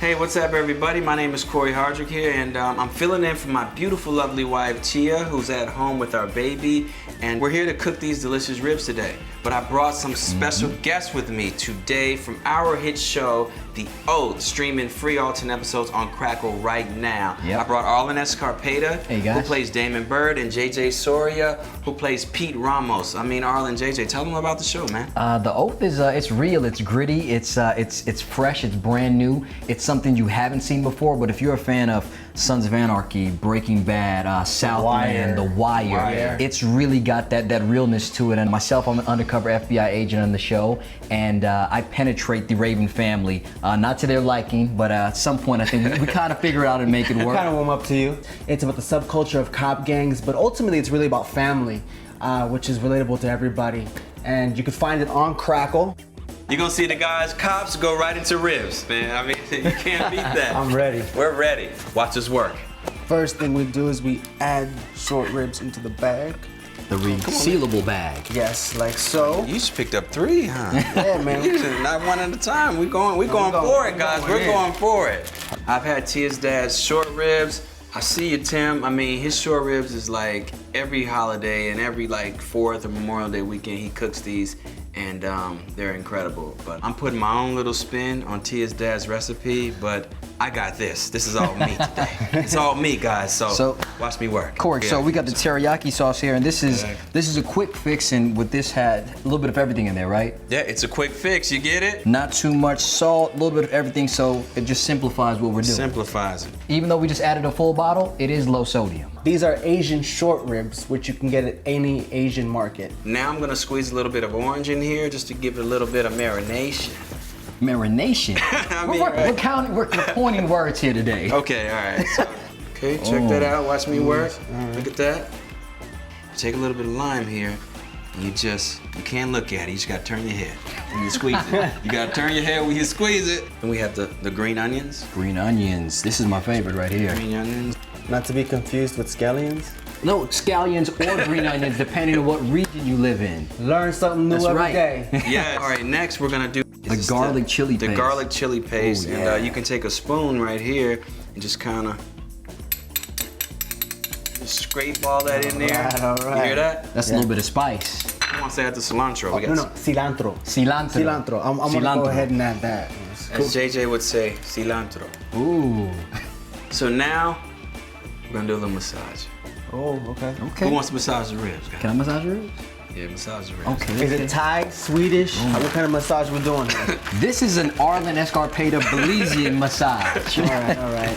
Hey, what's up everybody? My name is Cory Hardrict here, and I'm filling in for my beautiful, lovely wife, Tia, who's at home with our baby, and we're here to cook these delicious ribs today. But I brought some special guests with me today from our hit show, The Oath, streaming free alternate episodes on Crackle right now. Yep. I brought Arlen Escarpeta, hey guys, who plays Damon Bird, and JJ Soria, who plays Pete Ramos. I mean, Arlen, JJ, tell them about the show, man. The Oath is it's real, it's gritty, it's fresh, it's brand new. It's something you haven't seen before, but if you're a fan of Sons of Anarchy, Breaking Bad, Southland, The Wire, it's really got that realness to it. And myself, I'm an undercover FBI agent on the show, and I penetrate the Raven family, not to their liking, but at some point I think we kind of figure out and make it work. Kind of warm up to you. It's about the subculture of cop gangs, but ultimately it's really about family, which is relatable to everybody. And you can find it on Crackle. You're gonna see the guys, cops, go right into ribs, man. I mean, you can't beat that. I'm ready. We're ready. Watch us work. First thing we do is we add short ribs into the bag. The resealable bag. Yes, like so. You just picked up 3, huh? Yeah, man. Not one at a time. We're going for it, guys. We're going for it. I've had Tia's dad's short ribs. I see you, Tim. I mean, his short ribs is like every holiday and every like 4th or Memorial Day weekend he cooks these, and they're incredible. But I'm putting my own little spin on Tia's dad's recipe, but I got this. This is all me today. It's all me, guys, so watch me work. Cory, Yeah. so we got the teriyaki sauce here, and this is a quick fix, and with this had a little bit of everything in there, right? Yeah, it's a quick fix, you get it? Not too much salt, a little bit of everything, so it just simplifies what we're doing. Simplifies it. Even though we just added a full bottle, it is low sodium. These are Asian short ribs, which you can get at any Asian market. Now I'm gonna squeeze a little bit of orange in here just to give it a little bit of marination. Marination? I mean, we're coining words here today. Okay, all right. So, okay, check that out. Watch me work. Look at that. Take a little bit of lime here. And you can't look at it. You just gotta turn your head when you squeeze it. You gotta turn your head when you squeeze it. And we have the green onions. Green onions. This is my favorite right here. Green onions. Not to be confused with scallions. No, scallions or green onions, depending on what region you live in. Learn something new every day. Yeah. All right. Next, we're gonna do the garlic chili paste. The garlic chili paste, Ooh, yeah. and you can take a spoon right here and just kind of scrape all that in there. All right. You hear that? That's a little bit of spice. Who wants to add the cilantro? We got Cilantro. Cilantro. Cilantro. I'm gonna go ahead and add that. As JJ would say, cilantro. Ooh. So now, we're gonna do a little massage. Oh, okay. Okay. Who wants to massage the ribs, guys? Can I massage yours? Yeah, massage the ribs. Okay. Is it Thai, Swedish? What kind of massage we doing here? This is an Arlen Escarpeta Belizean massage. All right, all right.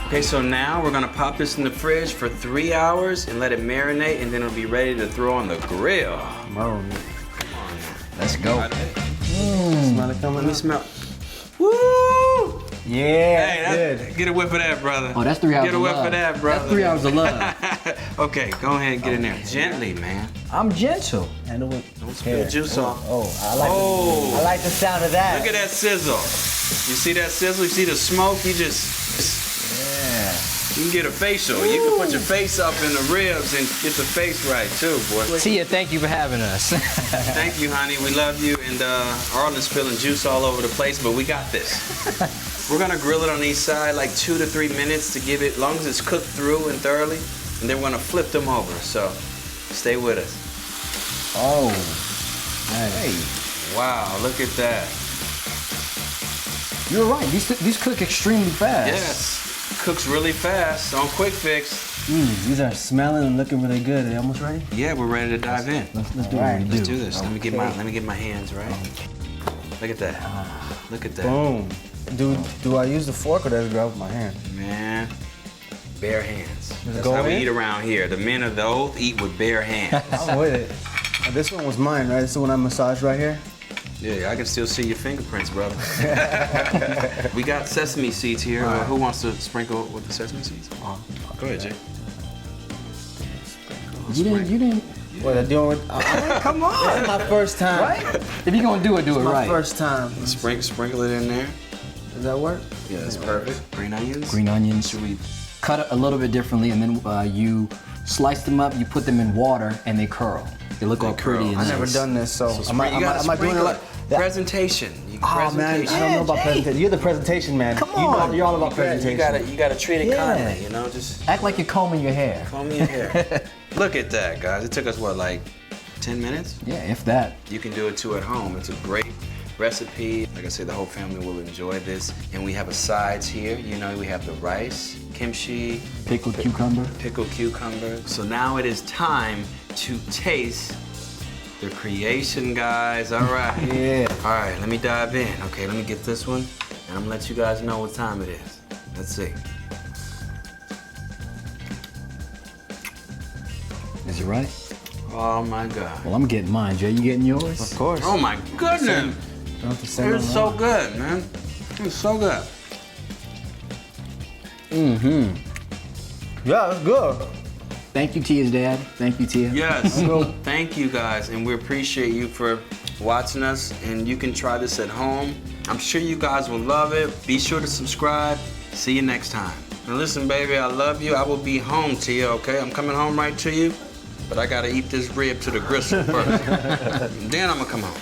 Okay, so now we're gonna pop this in the fridge for 3 hours and let it marinate, and then it'll be ready to throw on the grill. Oh, Let's go. smell it coming Let me up. smell. Woo! Yeah, Hey, good. get a whiff of that, brother. Oh, that's 3 hours Get a of whiff love. of that, brother. That's 3 hours of love. Okay, go ahead and get in there. Gently, man. I'm gentle. Handle it. Don't spill the juice off. Oh, I like the sound of that. Look at that sizzle. You see that sizzle? You see the smoke? You can get a facial. You can put your face up in the ribs and get the face right too, boy. Tia, thank you for having us. Thank you, honey. We love you. And Arlen's spilling juice all over the place, but we got this. We're gonna grill it on each side like 2 to 3 minutes to give it, as long as it's cooked through and thoroughly, and then we're gonna flip them over. So stay with us. Oh. Hey. Wow, look at that. You're right. These cook extremely fast. Yes. Cooks really fast on quick fix. These are smelling and looking really good. Are they almost ready? Yeah, we're ready to dive in. Let's do All right, what we Let's do. do this. Let me get my hands right. Look at that. Look at that. Boom. Do I use the fork or do I grab with my hand? Man, bare hands. That's go how we in? eat around here. The men of the oath eat with bare hands. I'm with it. Oh, this one was mine, right? This is the one I massaged right here? Yeah, I can still see your fingerprints, brother. We got sesame seeds here. All right. Who wants to sprinkle with the sesame seeds? Go ahead, Jay. You didn't. What, I'm doing with... Come on. This is my first time. Right? If you're gonna do it, do it My right. first time. Sprinkle it in there. Does that work? Yeah, that's perfect. Green onions. Green onions. Should we? Cut it a little bit differently, and then you slice them up. You put them in water, and they curl. They look all pretty and I've nice. never done this, so am You gotta I doing it sprinkle like that? presentation. Oh man, I don't know about presentation. You're the presentation man. Come You know, on. you're all about presentation. You gotta treat it Yeah. kindly, you know, just Act like you're combing your hair. comb your hair. Look at that, guys. It took us what, like 10 minutes? Yeah, if that. You can do it too at home. It's a great recipe. Like I said, the whole family will enjoy this. And we have a sides here. You know, we have the rice, kimchi, Pickled cucumber. pickled cucumber. So now it is time to taste the creation, guys. All right. Yeah. All right, let me dive in. Okay, let me get this one, and I'm gonna let you guys know what time it is. Let's see. Is it right? Oh my God. Well, I'm getting mine. Jay, you getting yours? Of course. Oh my goodness. Don't have to say It's no so more. good, man. It's so good. Yeah, it's good. Thank you, Tia's dad. Thank you, Tia. Yes. Thank you guys, and we appreciate you for watching us. And you can try this at home. I'm sure you guys will love it. Be sure to subscribe. See you next time. Now listen, baby, I love you. I will be home to you, okay? I'm coming home right to you, but I gotta eat this rib to the gristle first. Then I'm gonna come home.